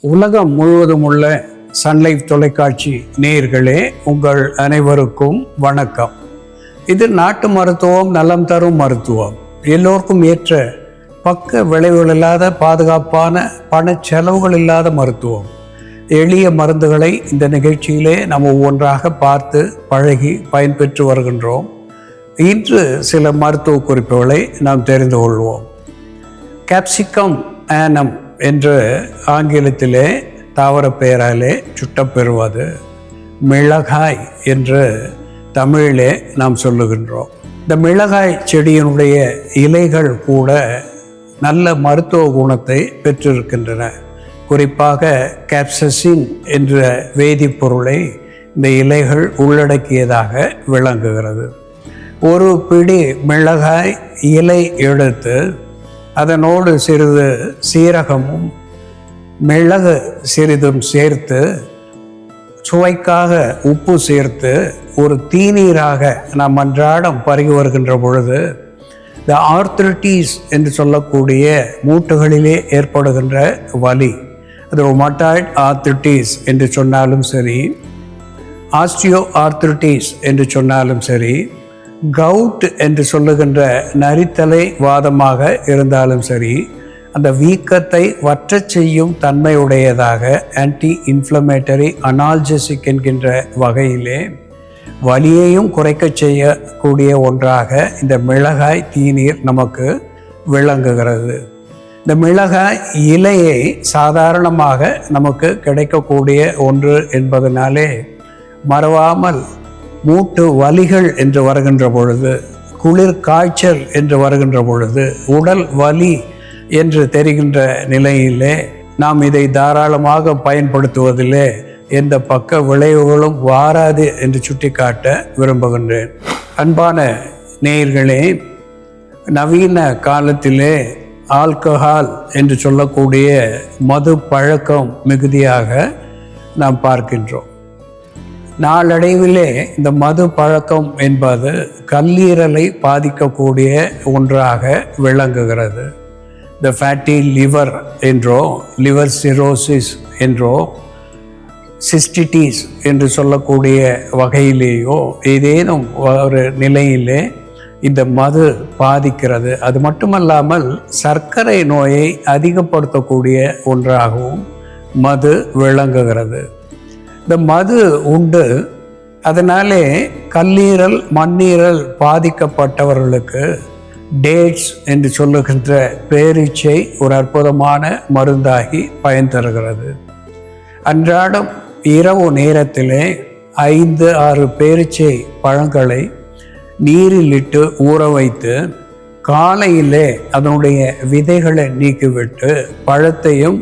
உலகம் முழுவதும் உள்ள சன்லைஃப் தொலைக்காட்சி நேயர்களே, உங்கள் அனைவருக்கும் வணக்கம். இது நாட்டு மருத்துவம், நலம் தரும் மருத்துவம், எல்லோருக்கும் ஏற்ற பக்க விளைவுகள் இல்லாத பாதுகாப்பான பண செலவுகள் இல்லாத மருத்துவம். எளிய மருந்துகளை இந்த நிகழ்ச்சியிலே நாம் ஒவ்வொன்றாக பார்த்து பழகி பயன்பெற்று வருகின்றோம். இன்று சில மருத்துவ குறிப்புகளை நாம் தெரிந்து கொள்வோம். கேப்சிகம் ஆனம் என்று ஆங்கிலத்திலே தாவர பெயராலே சுட்டப்பெறுவது மிளகாய் என்று தமிழிலே நாம் சொல்லுகின்றோம். இந்த மிளகாய் செடியினுடைய இலைகள் கூட நல்ல மருத்துவ குணத்தை பெற்றிருக்கின்றன. குறிப்பாக கேப்சசின் என்ற வேதிப்பொருளை இந்த இலைகள் உள்ளடக்கியதாக விளங்குகிறது. ஒரு பிடி மிளகாய் இலை எடுத்து அதனோடு சிறிது சீரகமும் மிளகு சிறிதும் சேர்த்து சுவைக்காக உப்பு சேர்த்து ஒரு தீநீராக நாம் அன்றாடம் பருகி வருகின்ற பொழுது இந்த ஆர்த்ரிட்டிஸ் என்று சொல்லக்கூடிய மூட்டுகளிலே ஏற்படுகின்ற வலி, அது ரொமட்டாய்டு ஆர்த்ரிட்டிஸ் என்று சொன்னாலும் சரி, ஆஸ்டியோ ஆர்த்ரிட்டிஸ் என்று சொன்னாலும் சரி, கவுட் என்று சொல்லுகின்ற நரித்தலை வாதமாக இருந்தாலும் சரி, அந்த வீக்கத்தை வற்றச் செய்யும் தன்மையுடையதாக ஆன்டி இன்ஃப்ளமேட்டரி அனால்ஜெசிக் என்கின்ற வகையிலே வலியையும் குறைக்க செய்யக்கூடிய ஒன்றாக இந்த மிளகாய் தீநீர் நமக்கு விளங்குகிறது. இந்த மிளகாய் இலையை சாதாரணமாக நமக்கு கிடைக்கக்கூடிய ஒன்று என்பதனாலே மறவாமல் மூட்டு வலிகள் என்று வருகின்ற பொழுது, குளிர் காய்ச்சல் என்று வருகின்ற பொழுது, உடல் வலி என்று தெரிகின்ற நிலையிலே நாம் இதை தாராளமாக பயன்படுத்துவதிலே எந்த பக்க விளைவுகளும் வாராது என்று சுட்டிக்காட்ட விரும்புகின்றேன். அன்பான நேயர்களே, நவீன காலத்திலே ஆல்கஹால் என்று சொல்லக்கூடிய மது பழக்கம் மிகுதியாக நாம் பார்க்கின்றோம். நாளடைவிலே இந்த மது பழக்கம் என்பது கல்லீரலை பாதிக்கக்கூடிய ஒன்றாக விளங்குகிறது. இந்த ஃபேட்டி லிவர் என்றோ, லிவர் சிரோசிஸ் என்றோ, சிஸ்டிட்டிஸ் என்று சொல்லக்கூடிய வகையிலேயோ ஏதேனும் ஒரு நிலையிலே இந்த மது பாதிக்கிறது. அது மட்டுமல்லாமல் சர்க்கரை நோயை அதிகப்படுத்தக்கூடிய ஒன்றாகவும் மது விளங்குகிறது. இந்த மது உண்டு, அதனாலே கல்லீரல் மண்ணீரல் பாதிக்கப்பட்டவர்களுக்கு டேட்ஸ் என்று சொல்லுகின்ற பேரீச்சை ஒரு அற்புதமான மருந்தாகி பயன் தருகிறது. அன்றாடம் இரவு நேரத்திலே 5-6 பேரீச்சை பழங்களை நீரில் இட்டு ஊற வைத்து காலையிலே அதனுடைய விதைகளை நீக்கிவிட்டு பழத்தையும்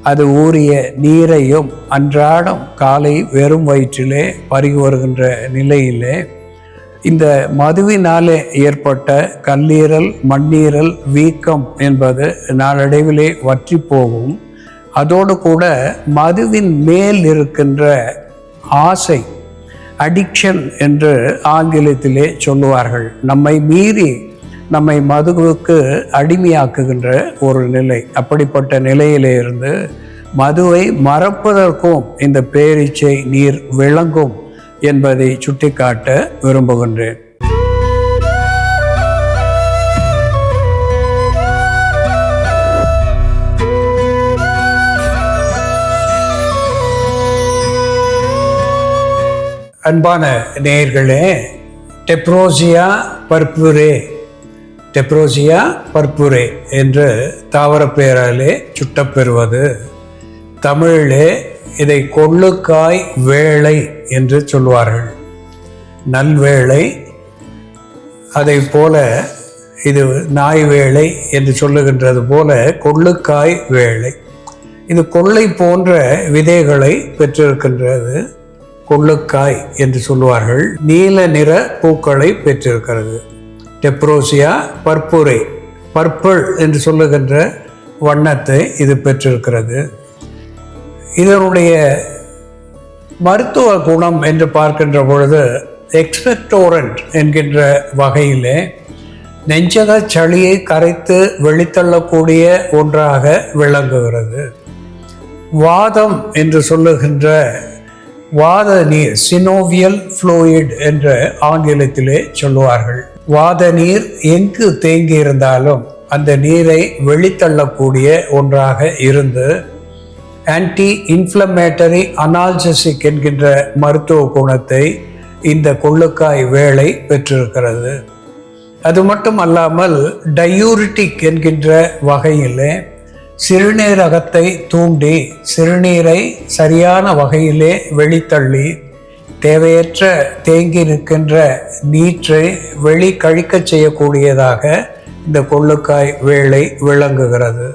அது ஊறிய நீரையும் அன்றாடம் காலை வெறும் வயிற்றிலே பருகி வருகின்ற நிலையிலே இந்த மதுவினாலே ஏற்பட்ட கல்லீரல் மண்ணீரல் வீக்கம் என்பது நாளடைவிலே வற்றி போகும். அதோடு கூட மதுவின் மேல் இருக்கின்ற ஆசை, அடிக்ஷன் என்று ஆங்கிலத்திலே சொல்லுவார்கள், நம்மை மீறி நம்மை மதுவுக்கு அடிமையாக்குகின்ற ஒரு நிலை, அப்படிப்பட்ட நிலையிலே இருந்து மதுவை மறப்பதற்கும் இந்த பேரீச்சை நீர் விளங்கும் என்பதை சுட்டிக்காட்ட விரும்புகின்றேன். அன்பான நேயர்களே, டெப்ரோசியா பர்புரே, டெப்ரோசியா பர்புரே என்று தாவர பெயராலே சுட்டப்பெறுவது, தமிழிலே இதை கொள்ளுக்காய் வேளை என்று சொல்வார்கள். நல்வேளை, அதை போல இது நாய் வேளை என்று சொல்லுகின்றது போல கொள்ளுக்காய் வேளை. இது கொள்ளை போன்ற விதைகளை பெற்றிருக்கின்றது. கொள்ளுக்காய் என்று சொல்வார்கள். நீல நிற பூக்களை பெற்றிருக்கிறது. டெப்ரோசியா பர்புரே, பர்பிள் என்று சொல்லுகின்ற வண்ணத்தை இது பெற்றிருக்கிறது. இதனுடைய மருத்துவ குணம் என்று பார்க்கின்ற பொழுது எக்ஸ்பெக்டோரண்ட் என்கின்ற வகையிலே நெஞ்சக சளியை கரைத்து வெளித்தள்ளக்கூடிய ஒன்றாக விளங்குகிறது. வாதம் என்று சொல்லுகின்ற வாத நீர் சினோவியல் ஃப்ளூயிட் என்று ஆங்கிலத்திலே சொல்லுவார்கள். வாத நீர் எங்கு தேங்கி இருந்தாலும் அந்த நீரை வெளித்தள்ளக்கூடிய ஒன்றாக இருந்து ஆன்டி இன்ஃப்ளமேட்டரி அனால்ஜெசிக் என்கின்ற மருத்துவ குணத்தை இந்த கொள்ளுக்காய் வேலை பெற்றிருக்கிறது. அது மட்டும் அல்லாமல் டயூரிட்டிக் என்கின்ற வகையிலே சிறுநீரகத்தை தூண்டி சிறுநீரை சரியான வகையிலே வெளித்தள்ளி தேவையற்ற தேங்கி நிற்கின்ற நீற்றை வெளி கழிக்கச் செய்யக்கூடியதாக இந்த கொள்ளுக்காய் வேலை விளங்குகிறது.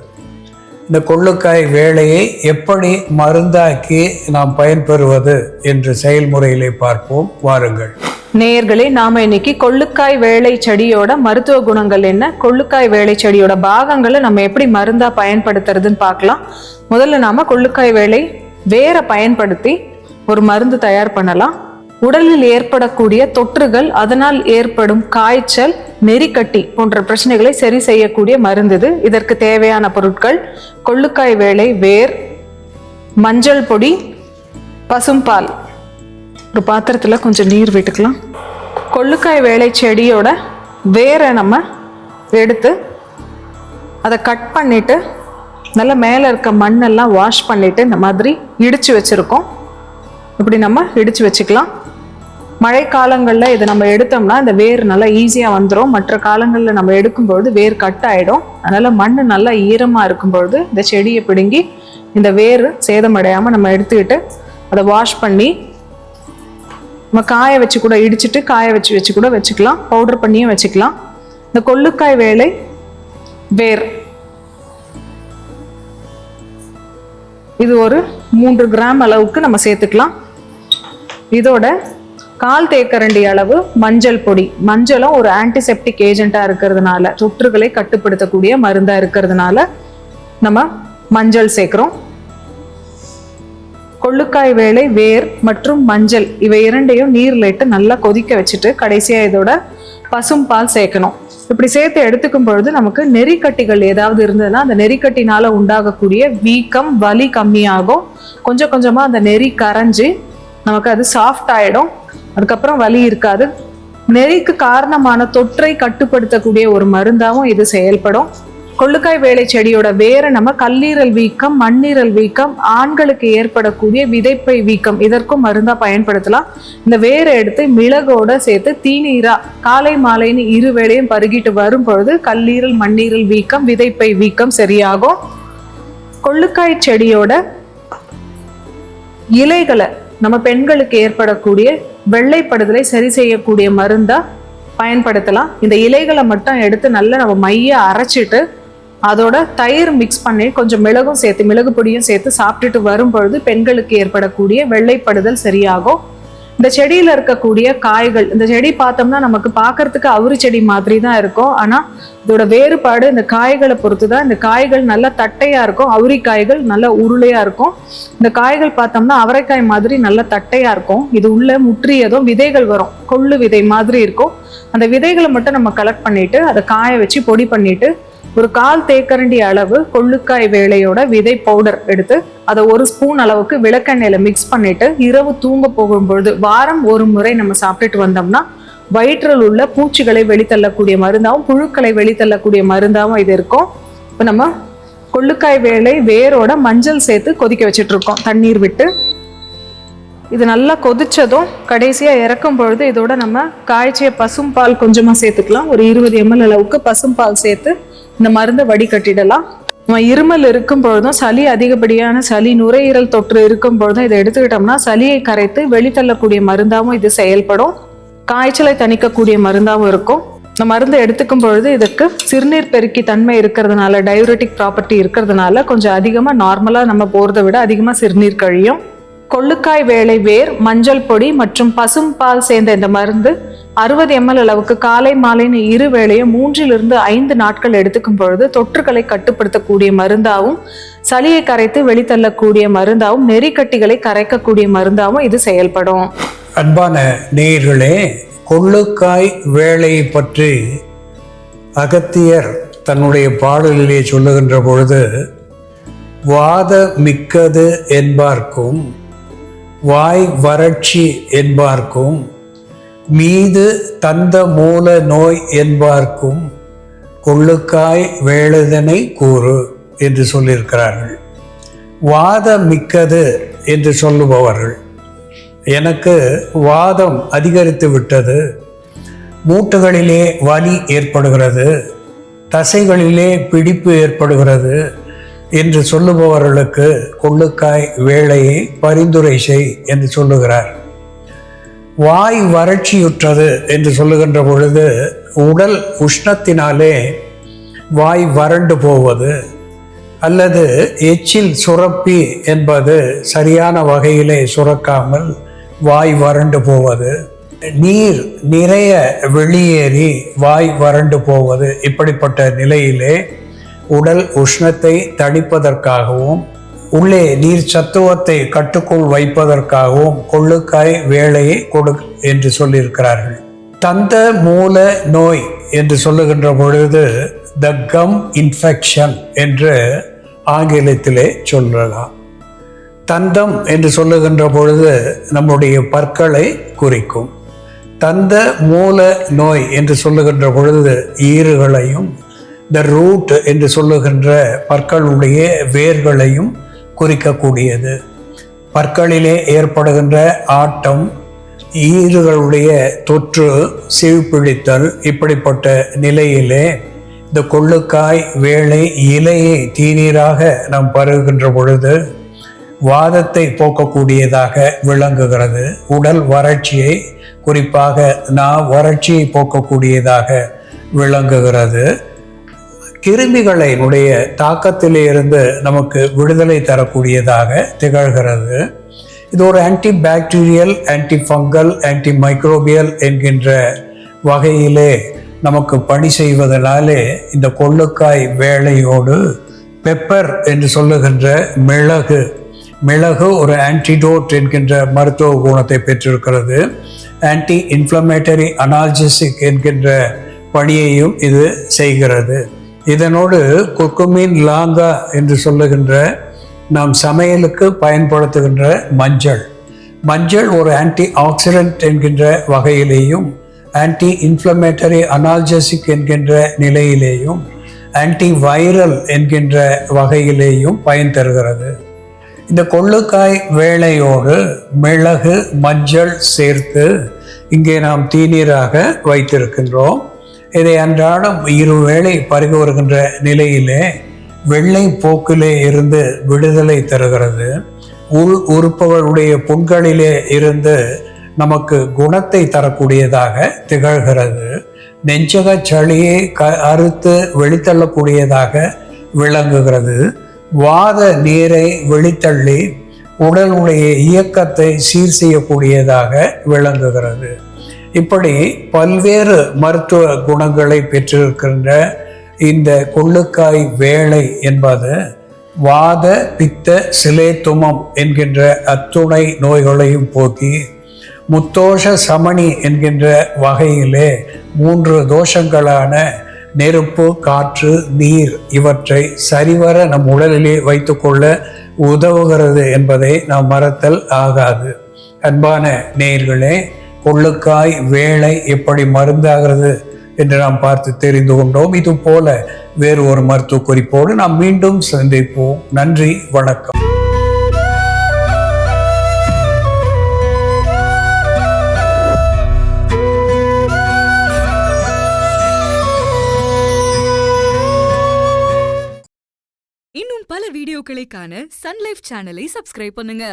இந்த கொள்ளுக்காய் வேலையை எப்படி மருந்தாக்கி நாம் பயன்பெறுவது என்று செயல்முறையிலே பார்ப்போம், வாருங்கள். நேயர்களே, நாம இன்னைக்கு கொள்ளுக்காய் வேலை செடியோட மருத்துவ குணங்கள் என்ன, கொள்ளுக்காய் வேலை செடியோட பாகங்களை நம்ம எப்படி மருந்தா பயன்படுத்துறதுன்னு பார்க்கலாம். முதல்ல நாம கொள்ளுக்காய் வேலை வேற பயன்படுத்தி ஒரு மருந்து தயார் பண்ணலாம். உடலில் ஏற்படக்கூடிய தொற்றுகள், அதனால் ஏற்படும் காய்ச்சல், நெறிக்கட்டி போன்ற பிரச்சனைகளை சரி செய்யக்கூடிய மருந்து இது. இதற்கு தேவையான பொருட்கள்: கொள்ளுக்காய் வேலை வேர், மஞ்சள் பொடி, பசும்பால். ஒரு பாத்திரத்தில் கொஞ்சம் நீர் விட்டுக்கலாம். கொள்ளுக்காய் வேலை செடியோட வேரை நம்ம எடுத்து அதை கட் பண்ணிட்டு நல்லா மேலே இருக்க மண்ணெல்லாம் வாஷ் பண்ணிட்டு இந்த மாதிரி இடித்து வச்சுருக்கோம். இப்படி நம்ம இடித்து வச்சுக்கலாம். மழை காலங்களில் இதை நம்ம எடுத்தோம்னா இந்த வேர் நல்லா ஈஸியாக வந்துடும். மற்ற காலங்களில் நம்ம எடுக்கும்பொழுது வேர் கட் ஆகிடும். அதனால் மண் நல்லா ஈரமாக இருக்கும்பொழுது இந்த செடியை பிடுங்கி இந்த வேர் சேதமடையாமல் நம்ம எடுத்துக்கிட்டு அதை வாஷ் பண்ணி நம்ம காய வச்சு கூட இடிச்சிட்டு காய வச்சு கூட வச்சுக்கலாம். பவுடர் பண்ணியும் வச்சுக்கலாம். இந்த கொள்ளுக்காய் வேலை வேர் இது ஒரு 3 கிராம் அளவுக்கு நம்ம சேர்த்துக்கலாம். இதோட 1/4 தேக்கரண்டி அளவு மஞ்சள் பொடி. மஞ்சளும் ஒரு ஆன்டிசெப்டிக் ஏஜென்ட்டா இருக்கிறதுனால, தொற்றுகளை கட்டுப்படுத்தக்கூடிய மருந்தா இருக்கிறதுனால நம்ம மஞ்சள் சேர்க்கிறோம். கொள்ளுக்காய் வேலை வேர் மற்றும் மஞ்சள் இவை இரண்டையும் நீர்ல இட்டு நல்லா கொதிக்க வச்சுட்டு கடைசியா இதோட பசும்பால் சேர்க்கணும். இப்படி சேர்த்து எடுத்துக்கும் பொழுது நமக்கு நெறிக்கட்டிகள் ஏதாவது இருந்ததுன்னா அந்த நெறிக்கட்டினால உண்டாகக்கூடிய வீக்கம், வலி கம்மியாகும். கொஞ்சம் கொஞ்சமா அந்த நெறி கரைஞ்சி நமக்கு அது சாஃப்ட் ஆயிடும். அதுக்கப்புறம் வலி இருக்காது. நெறிக்கு காரணமான தொற்றை கட்டுப்படுத்தக்கூடிய ஒரு மருந்தாகவும் இது செயல்படும். கொள்ளுக்காய் வேலை செடியோட வேரை நம்ம கல்லீரல் வீக்கம், மண்ணீரல் வீக்கம், ஆண்களுக்கு ஏற்படக்கூடிய விதைப்பை வீக்கம் இதற்கும் மருந்தா பயன்படுத்தலாம். இந்த வேரை எடுத்து மிளகோட சேர்த்து தீநீரா காலை மாலைன்னு 2 வேளையும் பருகிட்டு வரும் பொழுது கல்லீரல், மண்ணீரல் வீக்கம், விதைப்பை வீக்கம் சரியாகும். கொள்ளுக்காய் செடியோட இலைகளை நம்ம பெண்களுக்கு ஏற்படக்கூடிய வெள்ளைப்படுதலை சரி செய்யக்கூடிய மருந்தா பயன்படுத்தலாம். இந்த இலைகளை மட்டும் எடுத்து நல்லா நம்ம மைய அரைச்சிட்டு அதோட தயிர் மிக்ஸ் பண்ணி கொஞ்சம் மிளகும் சேர்த்து, மிளகு பொடியும் சேர்த்து சாப்பிட்டுட்டு வரும் பொழுது பெண்களுக்கு ஏற்படக்கூடிய வெள்ளைப்படுதல் சரியாகும். இந்த செடியில இருக்கக்கூடிய காய்கள், இந்த செடி பார்த்தோம்னா நமக்கு பார்க்கறதுக்கு அவுரி செடி மாதிரி தான் இருக்கும். ஆனா இதோட வேறுபாடு இந்த காய்களை பொறுத்து தான். இந்த காய்கள் நல்லா தட்டையா இருக்கும், அவுரி காய்கள் நல்லா உருளையா இருக்கும். இந்த காய்கள் பார்த்தோம்னா அவரைக்காய் மாதிரி நல்லா தட்டையா இருக்கும். இது உள்ள முற்றியதும் விதைகள் வரும், கொள்ளு விதை மாதிரி இருக்கும். அந்த விதைகளை மட்டும் நம்ம கலெக்ட் பண்ணிட்டு அதை காய வச்சு பொடி பண்ணிட்டு ஒரு 1/4 தேக்கரண்டி அளவு கொள்ளுக்காய் வேலையோட விதை பவுடர் எடுத்து அதை 1 ஸ்பூன் அளவுக்கு விளக்கெண்ணெயில மிக்ஸ் பண்ணிட்டு இரவு தூங்க போகும்பொழுது வாரம் 1 முறை நம்ம சாப்பிட்டுட்டு வந்தோம்னா வயிற்றில் உள்ள பூச்சிகளை வெளித்தள்ளக்கூடிய மருந்தாகவும் புழுக்களை வெளித்தள்ளக்கூடிய மருந்தாகவும் இது இருக்கும். இப்போ நம்ம கொள்ளுக்காய் வேலை வேரோட மஞ்சள் சேர்த்து கொதிக்க வச்சுட்டு இருக்கோம் தண்ணீர் விட்டு. இது நல்லா கொதிச்சதும் கடைசியா இறக்கும் பொழுது இதோட நம்ம காய்ச்சிய பசும்பால் கொஞ்சமா சேர்த்துக்கலாம். ஒரு 20 ml அளவுக்கு பசும்பால் சேர்த்து இந்த மருந்தை வடிகட்டிடலாம். நம்ம இருமல் இருக்கும் பொழுதும், சளி அதிகப்படியான சளி, நுரையீரல் தொற்று இருக்கும் பொழுதும் இதை எடுத்துக்கிட்டோம்னா சளியை கரைத்து வெளித்தள்ளக்கூடிய மருந்தாகவும் இது செயல்படும். காய்ச்சலை தணிக்கக்கூடிய மருந்தாகவும் இருக்கும். இந்த மருந்தை எடுத்துக்கும் பொழுது இதற்கு சிறுநீர் பெருக்கி தன்மை இருக்கிறதுனால, டயூரெட்டிக் ப்ராப்பர்ட்டி இருக்கிறதுனால கொஞ்சம் அதிகமாக நார்மலாக நம்ம போகிறத விட அதிகமாக சிறுநீர் கழியும். கொள்ளுக்காய் வேலை வேர், மஞ்சள் பொடி மற்றும் பசும்பால் சேர்ந்த இந்த மருந்து 60 ml அளவுக்கு காலை மாலைன்னு 2 வேளையும் 3 to 5 நாட்கள் எடுத்துக்கும் பொழுது தொற்றுகளை கட்டுப்படுத்தக்கூடிய மருந்தாகவும், சளியை கரைத்து வெளித்தள்ளக்கூடிய மருந்தாகவும், நெறிக்கட்டிகளை கரைக்கக்கூடிய மருந்தாகவும் இது செயல்படும். அன்பான நேயர்களே, கொள்ளுக்காய் வேலை பற்றி அகத்தியர் தன்னுடைய பாடலிலே சொல்லுகின்ற பொழுது வாத மிக்கது என்பார்க்கும் வாய் வறட்சி என்பார்க்கும் மீது தந்த மூல நோய் என்பார்க்கும் கொள்ளுக்காய் வேளுதனை கூறு என்று சொல்லியிருக்கிறார்கள். வாத மிக்கது என்று சொல்லுபவர்கள், எனக்கு வாதம் அதிகரித்து விட்டது, மூட்டுகளிலே வலி ஏற்படுகிறது, தசைகளிலே பிடிப்பு ஏற்படுகிறது என்று சொல்லுபவர்களுக்கு கொள்ளுக்காய் வேளையை பரிந்துரை செய் என்று சொல்லுகிறார். வாய் வறட்சியுற்றது என்று சொல்லுகின்ற பொழுது உடல் உஷ்ணத்தினாலே வாய் வறண்டு போவது அல்லது எச்சில் சுரப்பி என்பது சரியான வகையிலே சுரக்காமல் வாய் வறண்டு போவது, நீர் நிறைய வெளியேறி வாய் வறண்டு போவது, இப்படிப்பட்ட நிலையிலே உடல் உஷ்ணத்தை தணிப்பதற்காகவும் உள்ளே நீர் சத்துவத்தை கட்டுக்குள் வைப்பதற்காகவும் கொள்ளுக்காய் வேளையை கொடு என்று சொல்லியிருக்கிறார்கள். தந்த மூல நோய் என்று சொல்லுகின்ற பொழுது த கம் இன்ஃபெக்ஷன் என்று ஆங்கிலத்திலே சொல்லலாம். தந்தம் என்று சொல்லுகின்ற பொழுது நம்முடைய பற்களை குறிக்கும். தந்த மூல நோய் என்று சொல்லுகின்ற பொழுது ஈறுகளையும், த ரூட் என்று சொல்லுகின்ற பற்களுடைய வேர்களையும் குறிக்கக்கூடியது. பற்களிலே ஏற்படுகின்ற ஆட்டம், ஈறுகளுடைய தொற்று, சீழ்பிடித்தல், இப்படிப்பட்ட நிலையிலே இந்த கொள்ளுக்காய் வேளை இலையை தீநீராக நாம் பருகுகின்ற பொழுது வாதத்தை போக்கக்கூடியதாக விளங்குகிறது. உடல் வறட்சியை, குறிப்பாக வறட்சியை போக்கக்கூடியதாக விளங்குகிறது. கிருமிகளினுடைய தாக்கத்திலே இருந்து நமக்கு விடுதலை தரக்கூடியதாக திகழ்கிறது. இது ஒரு anti bacterial, anti fungal, anti microbial என்கின்ற வகையிலே நமக்கு பணி செய்வதனாலே இந்த கொள்ளுக்காய் வேளையோடு பெப்பர் என்று சொல்லுகின்ற மிளகு ஒரு ஆன்டிடோட் என்கின்ற மருத்துவ குணத்தை பெற்றிருக்கிறது. ஆன்டி இன்ஃப்ளமேட்டரி, அனால்ஜெசிக் என்கின்ற பணியையும் இது செய்கிறது. இதனோடு குர்குமின், லாங்கா என்று சொல்லுகின்ற நாம் சமையலுக்கு பயன்படுத்துகின்ற மஞ்சள் ஒரு ஆன்டி ஆக்சிடென்ட் என்கின்ற வகையிலேயும், ஆன்டி இன்ஃப்ளமேட்டரி, அனால்ஜெசிக் என்கின்ற நிலையிலேயும், ஆன்டி வைரல் என்கின்ற வகையிலேயும் பயன் தருகிறது. இந்த கொள்ளுக்காய் வேளையோடு மிளகு, மஞ்சள் சேர்த்து இங்கே நாம் தீநீராக வைத்திருக்கின்றோம். இதை அன்றாடம் 2 வேளை பருகி வருகின்ற நிலையிலே வெள்ளை போக்கிலே இருந்து விடுதலை தருகிறது. உள் உறுப்புகளுடைய புண்களிலே இருந்து நமக்கு குணத்தை தரக்கூடியதாக திகழ்கிறது. நெஞ்சக சளியை அறுத்து வெளித்தள்ளக்கூடியதாக விளங்குகிறது. வாத நீரை வெளித்தள்ளி உடலுடைய இயக்கத்தை சீர் செய்யக்கூடியதாக விளங்குகிறது. இப்படி பல்வேறு மருத்துவ குணங்களை பெற்றிருக்கின்ற இந்த கொள்ளுக்காய் வேளை என்பது வாத, பித்த, சிலேத்துமம் என்கின்ற அத்துணை நோய்களையும் போக்கி முத்தோஷ சமணி என்கின்ற வகையிலே 3 தோஷங்களான நெருப்பு, காற்று, நீர் இவற்றை சரிவர நம் உடலிலே வைத்துக்கொள்ள உதவுகிறது என்பதை நாம் மறத்தல் ஆகாது. அன்பான நேயர்களே, கொள்ளுக்காய் வேளை எப்படி மருந்தாகிறது என்று நாம் பார்த்து தெரிந்து கொண்டோம். இது போல வேறு ஒரு மருத்துவ குறிப்போடு நாம் மீண்டும் சந்திப்போம். நன்றி, வணக்கம். இன்னும் பல வீடியோக்களை காண சன் லைஃப் சேனலை சப்ஸ்கிரைப் பண்ணுங்க.